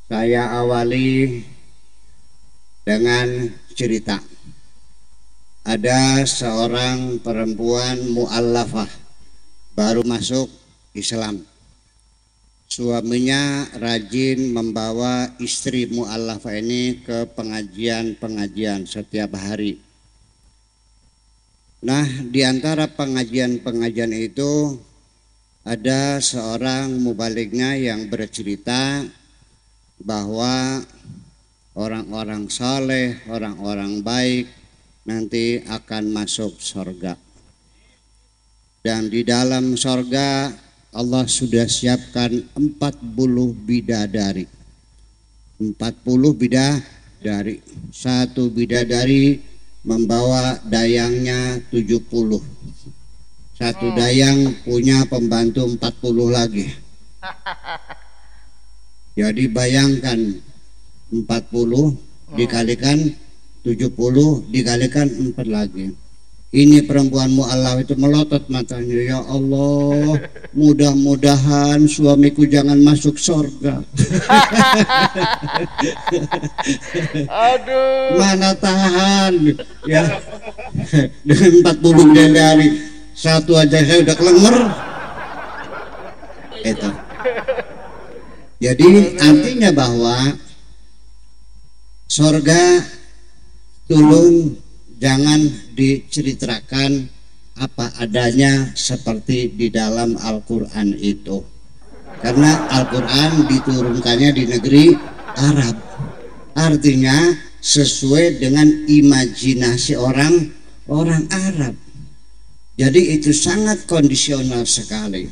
Saya awali dengan cerita. Ada seorang perempuan mu'allafah baru masuk Islam. Suaminya rajin membawa istri mu'allafah ini ke pengajian-pengajian setiap hari. Nah, di antara pengajian-pengajian itu ada seorang mubalignya yang bercerita bahwa orang-orang saleh, orang-orang baik nanti akan masuk surga. Dan di dalam surga Allah sudah siapkan 40 bidadari. 40 bidadari. Satu bidadari membawa dayangnya 70. Satu dayang punya pembantu 40 lagi. Jadi bayangkan 40 dikalikan 70 dikalikan 4 lagi. Ini perempuan mu'allaf itu melotot matanya, ya Allah, mudah-mudahan suamiku jangan masuk surga. Aduh. Mana tahan ya. Dengan 40 bidadari satu aja saya udah kelenger. Itu. Jadi artinya bahwa surga tolong jangan diceritakan apa adanya seperti di dalam Al-Quran itu, karena Al-Quran diturunkannya di negeri Arab, artinya sesuai dengan imajinasi orang Arab. Jadi itu sangat kondisional sekali.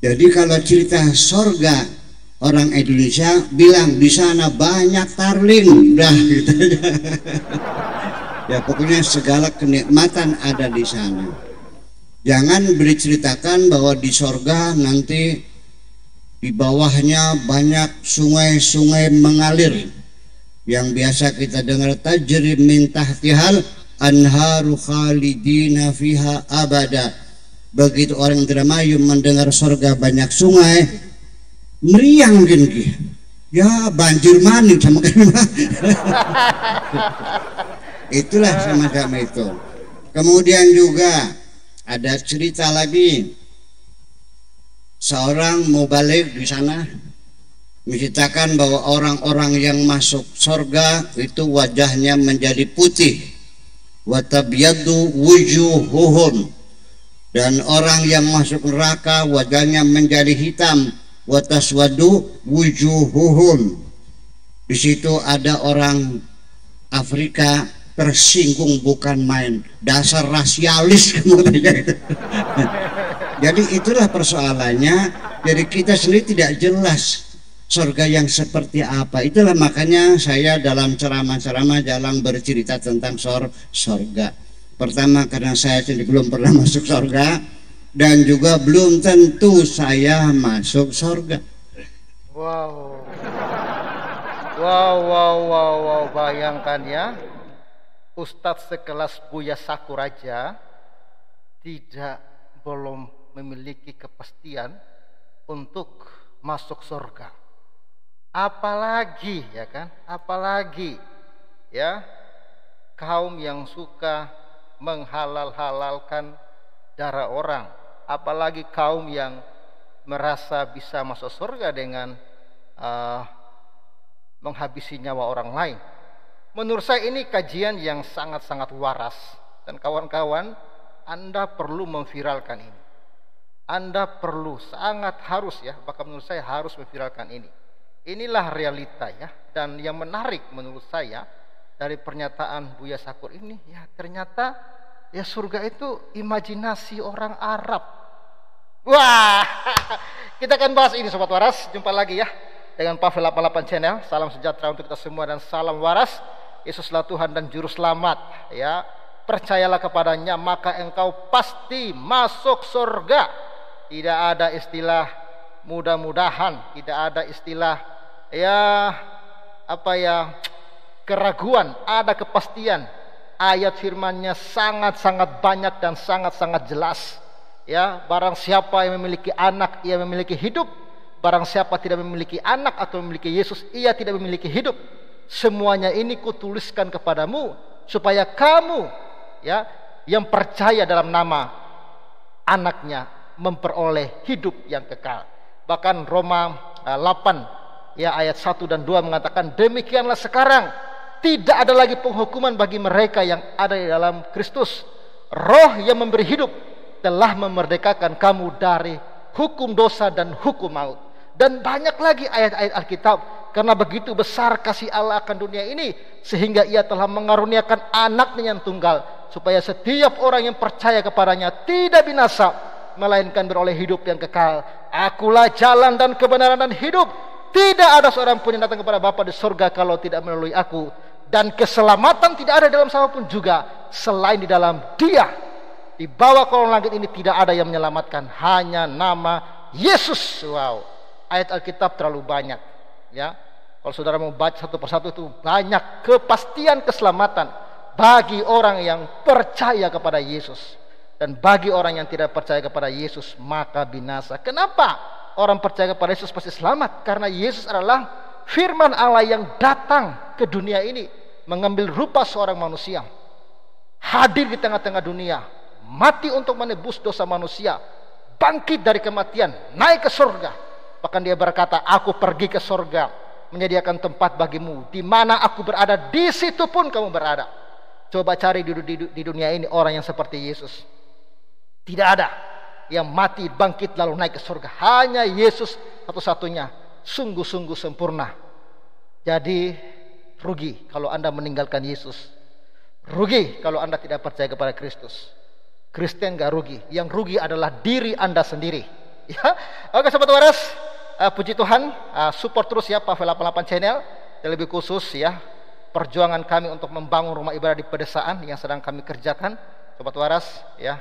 Jadi kalau cerita surga, orang Indonesia bilang di sana banyak tarling, udah gitu. Ya pokoknya segala kenikmatan ada di sana. Jangan berceritakan bahwa di surga nanti di bawahnya banyak sungai-sungai mengalir, yang biasa kita dengar tajri min tahtihal anharu khalidina fiha abada. Begitu orang Indramayu mendengar surga banyak sungai, meriang gini, ya banjir maning sama kan. Itulah semacam itu. Kemudian juga ada cerita lagi, seorang mubaligh di sana menceritakan bahwa orang-orang yang masuk surga itu wajahnya menjadi putih, wa tabyaddu wujuhuhum, dan orang yang masuk neraka wajahnya menjadi hitam, wa taswaddu wujuhuhum. Di situ ada orang Afrika tersinggung bukan main, dasar rasialis kemudian. Jadi itulah persoalannya. Jadi kita sendiri tidak jelas surga yang seperti apa. Itulah makanya saya dalam ceramah-ceramah jarang bercerita tentang surga. Pertama karena saya sendiri belum pernah masuk surga, dan juga belum tentu saya masuk surga. Wow, bayangkan ya, Ustadz sekelas Buya Sakur aja belum memiliki kepastian untuk masuk surga. Apalagi ya kan? Apalagi ya kaum yang suka menghalal-halalkan darah orang, apalagi kaum yang merasa bisa masuk surga dengan menghabisi nyawa orang lain. Menurut saya ini kajian yang sangat-sangat waras, dan kawan-kawan, Anda perlu memviralkan ini. Anda perlu, sangat harus ya, bahkan menurut saya harus memviralkan ini. Inilah realita ya. Dan yang menarik menurut saya dari pernyataan Buya Sakur ini, ya ternyata ya surga itu imajinasi orang Arab. Wah, kita akan bahas ini Sobat Waras. Jumpa lagi ya dengan Pavel 88 Channel. Salam sejahtera untuk kita semua dan salam waras. Yesuslah Tuhan dan Juru Selamat ya. Percayalah kepadanya maka engkau pasti masuk surga. Tidak ada istilah mudah-mudahan, tidak ada istilah keraguan, ada kepastian. Ayat firman-Nya sangat-sangat banyak dan sangat-sangat jelas. Ya, barang siapa yang memiliki anak, ia memiliki hidup. Barang siapa tidak memiliki anak atau memiliki Yesus, ia tidak memiliki hidup. Semuanya ini kutuliskan kepadamu supaya kamu, ya, yang percaya dalam nama anaknya memperoleh hidup yang kekal. Bahkan Roma 8 ya ayat 1 dan 2 mengatakan, demikianlah sekarang tidak ada lagi penghukuman bagi mereka yang ada di dalam Kristus. Roh yang memberi hidup telah memerdekakan kamu dari hukum dosa dan hukum maut. Dan banyak lagi ayat-ayat Alkitab. Karena begitu besar kasih Allah akan dunia ini, sehingga ia telah mengaruniakan anaknya yang tunggal, supaya setiap orang yang percaya kepadanya tidak binasa, melainkan beroleh hidup yang kekal. Akulah jalan dan kebenaran dan hidup. Tidak ada seorang pun yang datang kepada Bapa di surga kalau tidak melalui aku. Dan keselamatan tidak ada dalam siapapun juga selain di dalam Dia. Di bawah kolong langit ini tidak ada yang menyelamatkan, hanya nama Yesus. Wow, ayat Alkitab terlalu banyak, ya. Kalau saudara mau baca satu persatu itu banyak kepastian keselamatan bagi orang yang percaya kepada Yesus. Dan bagi orang yang tidak percaya kepada Yesus maka binasa. Kenapa orang percaya kepada Yesus pasti selamat? Karena Yesus adalah firman Allah yang datang ke dunia ini, mengambil rupa seorang manusia, hadir di tengah-tengah dunia, mati untuk menebus dosa manusia, bangkit dari kematian, naik ke surga. Bahkan dia berkata, aku pergi ke surga menyediakan tempat bagimu, di mana aku berada, di situ pun kamu berada. Coba cari di dunia ini orang yang seperti Yesus. Tidak ada yang mati, bangkit lalu naik ke surga. Hanya Yesus satu-satunya, sungguh-sungguh sempurna. Jadi rugi kalau Anda meninggalkan Yesus. Rugi kalau Anda tidak percaya kepada Kristus. Kristen gak rugi. Yang rugi adalah diri Anda sendiri. Ya, oke sobat waras. Puji Tuhan, support terus ya Pavel 88 Channel. Dan lebih khusus ya, perjuangan kami untuk membangun rumah ibadah di pedesaan yang sedang kami kerjakan. Sobat waras ya,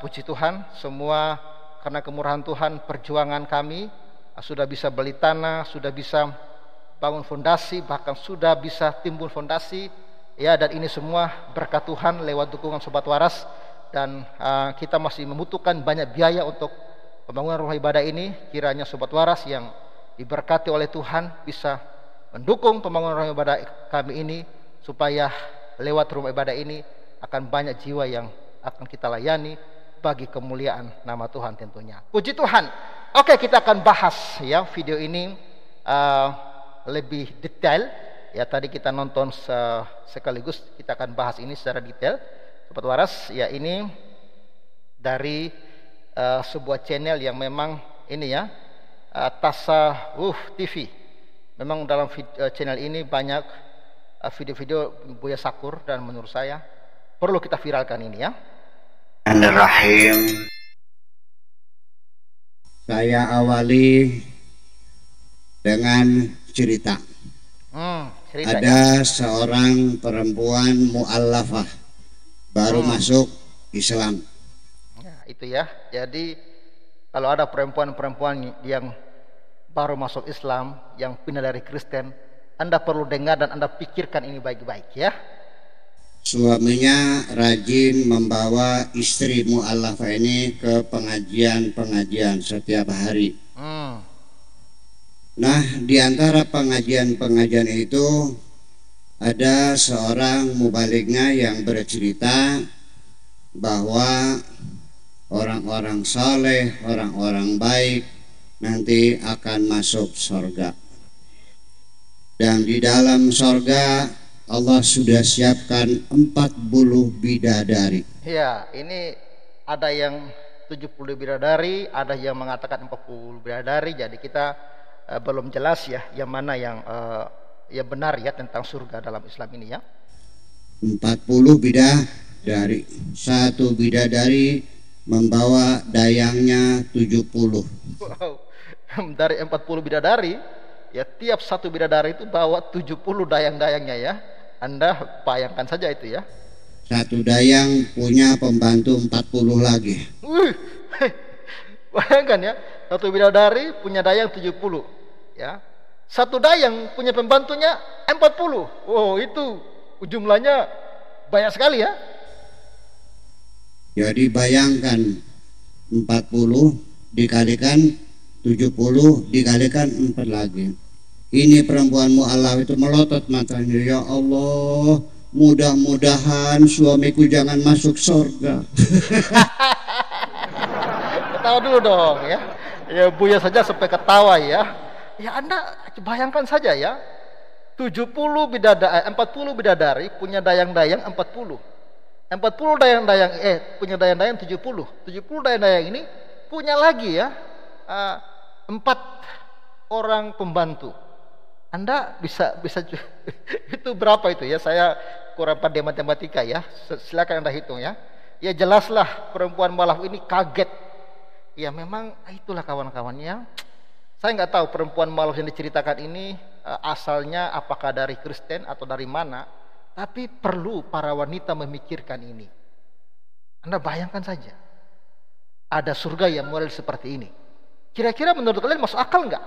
puji Tuhan, semua karena kemurahan Tuhan, perjuangan kami sudah bisa beli tanah, sudah bisa bangun fondasi, bahkan sudah bisa timbun fondasi ya. Dan ini semua berkat Tuhan lewat dukungan sobat waras. Dan kita masih membutuhkan banyak biaya untuk pembangunan rumah ibadah ini. Kiranya sobat waras yang diberkati oleh Tuhan bisa mendukung pembangunan rumah ibadah kami ini, supaya lewat rumah ibadah ini akan banyak jiwa yang akan kita layani bagi kemuliaan nama Tuhan tentunya. Puji Tuhan. Oke, kita akan bahas ya video ini lebih detail ya. Tadi kita nonton sekaligus, kita akan bahas ini secara detail sobat waras ya. Ini dari sebuah channel yang memang ini ya, Tasawuf TV. Memang dalam channel ini banyak video-video Buya Sakur, dan menurut saya perlu kita viralkan ini ya. Bismillahirrahmanirrahim. Saya awali dengan cerita. Ada ya? Seorang perempuan mu'allafah baru masuk Islam. Itu ya. Jadi kalau ada perempuan-perempuan yang baru masuk Islam, yang pindah dari Kristen, Anda perlu dengar dan Anda pikirkan ini baik-baik ya. Suaminya rajin membawa istri mu'allafah ini ke pengajian-pengajian setiap hari. Nah, di antara pengajian-pengajian itu ada seorang mubalignya yang bercerita bahwa orang-orang saleh, orang-orang baik nanti akan masuk surga. Dan di dalam surga Allah sudah siapkan 40 bidadari. Ya, ini ada yang 70 bidadari, ada yang mengatakan 40 bidadari. Jadi kita belum jelas ya yang mana yang benar ya tentang surga dalam Islam ini ya. 40 bidadari. Satu bidadari membawa dayangnya 70. Wow. Dari 40 bidadari ya, tiap satu bidadari itu bawa 70 dayang-dayangnya ya. Anda bayangkan saja itu ya. Satu dayang punya pembantu 40 lagi. Bayangkan ya, satu bidadari punya dayang 70 ya. Satu dayang punya pembantunya 40. Wow, itu jumlahnya banyak sekali ya. Jadi bayangkan 40 dikalikan 70 dikalikan 4 lagi. Ini perempuan mu'alaf itu melotot matanya, ya Allah, mudah-mudahan suamiku jangan masuk surga. Ketawa dulu dong ya. Ya Buya saja sampai ketawa ya. Ya Anda bayangkan saja ya. 40 bidadari punya dayang-dayang 40. 40 dayang-dayang punya dayang-dayang 70. 70 dayang-dayang ini punya lagi ya 4 orang pembantu. Anda bisa itu berapa itu ya? Saya kurang pandai matematika ya. Silakan Anda hitung ya. Ya jelaslah perempuan mu'alaf ini kaget. Ya memang itulah kawan-kawannya. Saya nggak tahu perempuan mu'alaf yang diceritakan ini asalnya apakah dari Kristen atau dari mana. Tapi perlu para wanita memikirkan ini. Anda bayangkan saja. Ada surga yang model seperti ini. Kira-kira menurut kalian masuk akal nggak?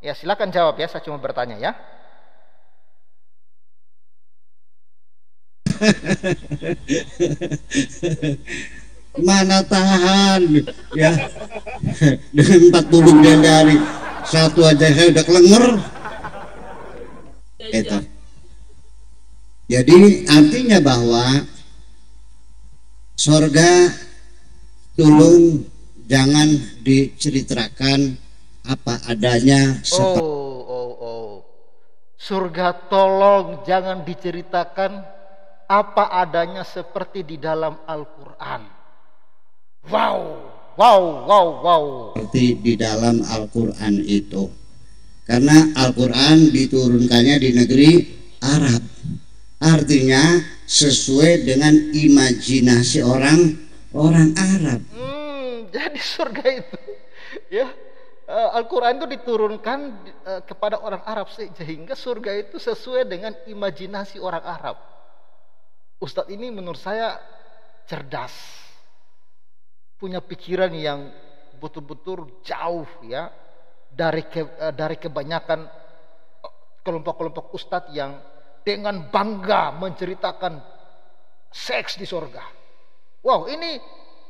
Ya silakan jawab ya, saya cuma bertanya ya. Mana tahan ya. Dengan 40 bidadari satu aja saya udah kelenger. Itu. Jadi artinya bahwa surga tolong jangan diceritakan apa adanya. Surga tolong jangan diceritakan apa adanya seperti di dalam Al-Quran. Wow. Seperti di dalam Al-Quran itu. Karena Al-Quran diturunkannya di negeri Arab. Artinya sesuai dengan imajinasi orang Arab. Jadi surga itu ya Al-Quran itu diturunkan kepada orang Arab sehingga surga itu sesuai dengan imajinasi orang Arab. Ustadz ini menurut saya cerdas, punya pikiran yang betul-betul jauh ya dari kebanyakan kelompok-kelompok ustadz yang dengan bangga menceritakan seks di surga. Wow, ini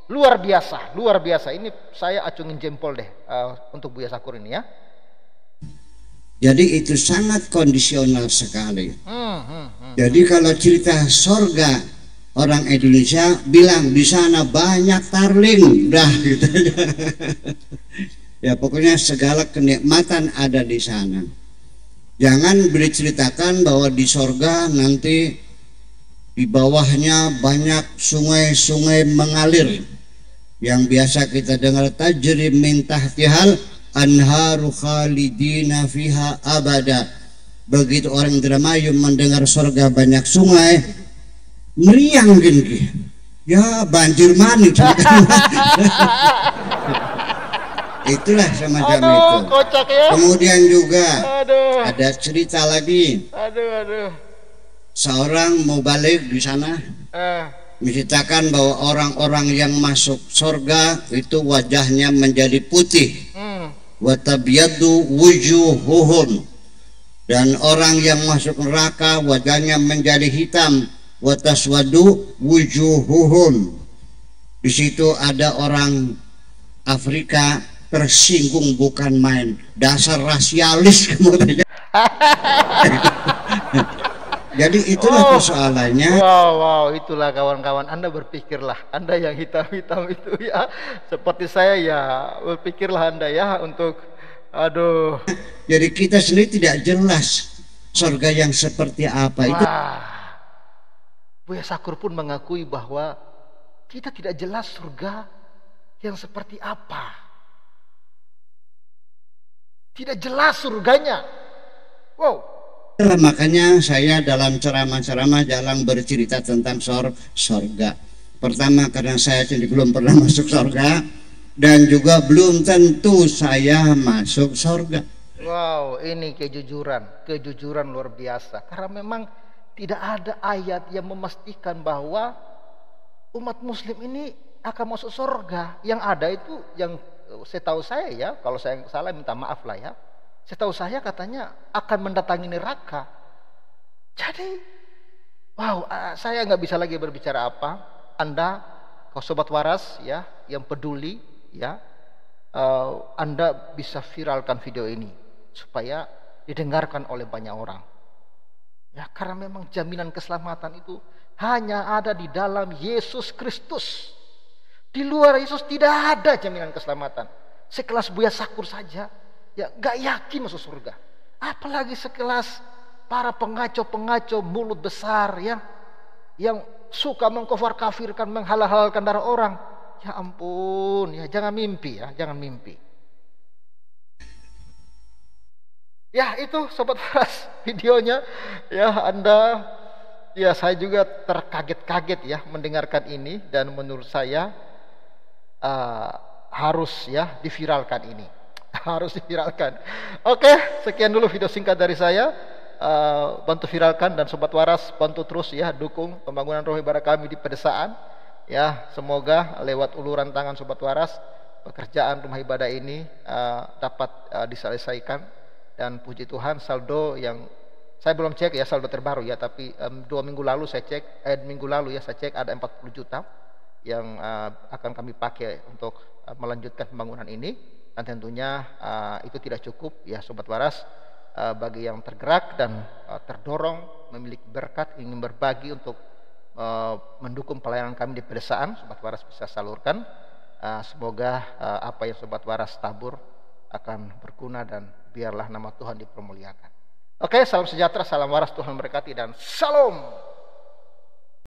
luar biasa. Ini saya acungin jempol deh untuk Buya Sakur ini ya. Jadi itu sangat kondisional sekali. Jadi kalau cerita surga, orang Indonesia bilang di sana banyak tarling, dah gitu. Ya pokoknya segala kenikmatan ada di sana. Jangan diceritakan bahwa di surga nanti di bawahnya banyak sungai-sungai mengalir. Yang biasa kita dengar tajri min tahtihal anharu khalidina fiha abada. Begitu orang Indramayu mendengar surga banyak sungai, meriang gini. Ya banjir manis. Itulah semacam itu. Kocak ya. Kemudian juga ada cerita lagi. Seorang mau balik di sana. Menceritakan bahwa orang-orang yang masuk surga itu wajahnya menjadi putih. Wa tabyaddu wujuhuhum. Dan orang yang masuk neraka wajahnya menjadi hitam. Wa taswadu wujuhuhum. Di situ ada orang Afrika tersinggung bukan main. Dasar rasialis kemudian. Jadi itulah persoalannya. Wow, itulah kawan-kawan. Anda berpikirlah, Anda yang hitam-hitam itu ya, seperti saya ya, berpikirlah Anda ya untuk, Jadi kita sendiri tidak jelas surga yang seperti apa itu. Buya Sakur pun mengakui bahwa kita tidak jelas surga yang seperti apa. Tidak jelas surganya. Wow. Makanya saya dalam ceramah-ceramah jarang bercerita tentang surga. Pertama karena saya sendiri belum pernah masuk surga, dan juga belum tentu saya masuk surga. Wow, ini kejujuran luar biasa. Karena memang tidak ada ayat yang memastikan bahwa umat muslim ini akan masuk surga. Yang ada itu yang setahu saya ya, kalau saya salah minta maaf lah ya. Setahu saya katanya akan mendatangi neraka. Jadi, wow, saya nggak bisa lagi berbicara apa. Anda, kau sobat waras ya, yang peduli ya, Anda bisa viralkan video ini supaya didengarkan oleh banyak orang. Ya, karena memang jaminan keselamatan itu hanya ada di dalam Yesus Kristus. Di luar Yesus tidak ada jaminan keselamatan. Sekelas Buya Sakur saja ya gak yakin masuk surga. Apalagi sekelas para pengacau-pengacau mulut besar ya, yang suka mengkafir-kafirkan, menghalal-halalkan darah orang. Ya ampun, ya jangan mimpi ya, jangan mimpi. Ya itu Sobat Waras videonya. Ya Anda, ya saya juga terkaget-kaget ya mendengarkan ini, dan menurut saya harus ya diviralkan ini. Harus diviralkan. Oke, sekian dulu video singkat dari saya. Bantu viralkan, dan Sobat Waras bantu terus ya dukung pembangunan rumah ibadah kami di pedesaan. Ya, semoga lewat uluran tangan Sobat Waras pekerjaan rumah ibadah ini dapat diselesaikan, dan puji Tuhan saldo yang saya belum cek ya, saldo terbaru ya, tapi 2 minggu lalu saya cek, minggu lalu ya saya cek ada 40 juta yang akan kami pakai untuk melanjutkan pembangunan ini, dan tentunya itu tidak cukup ya Sobat Waras. Bagi yang tergerak dan terdorong memiliki berkat, ingin berbagi untuk mendukung pelayanan kami di pedesaan, Sobat Waras bisa salurkan. Semoga apa yang Sobat Waras tabur akan berguna, dan biarlah nama Tuhan dipermuliakan. Oke, salam sejahtera, salam waras, Tuhan berkati, dan salam.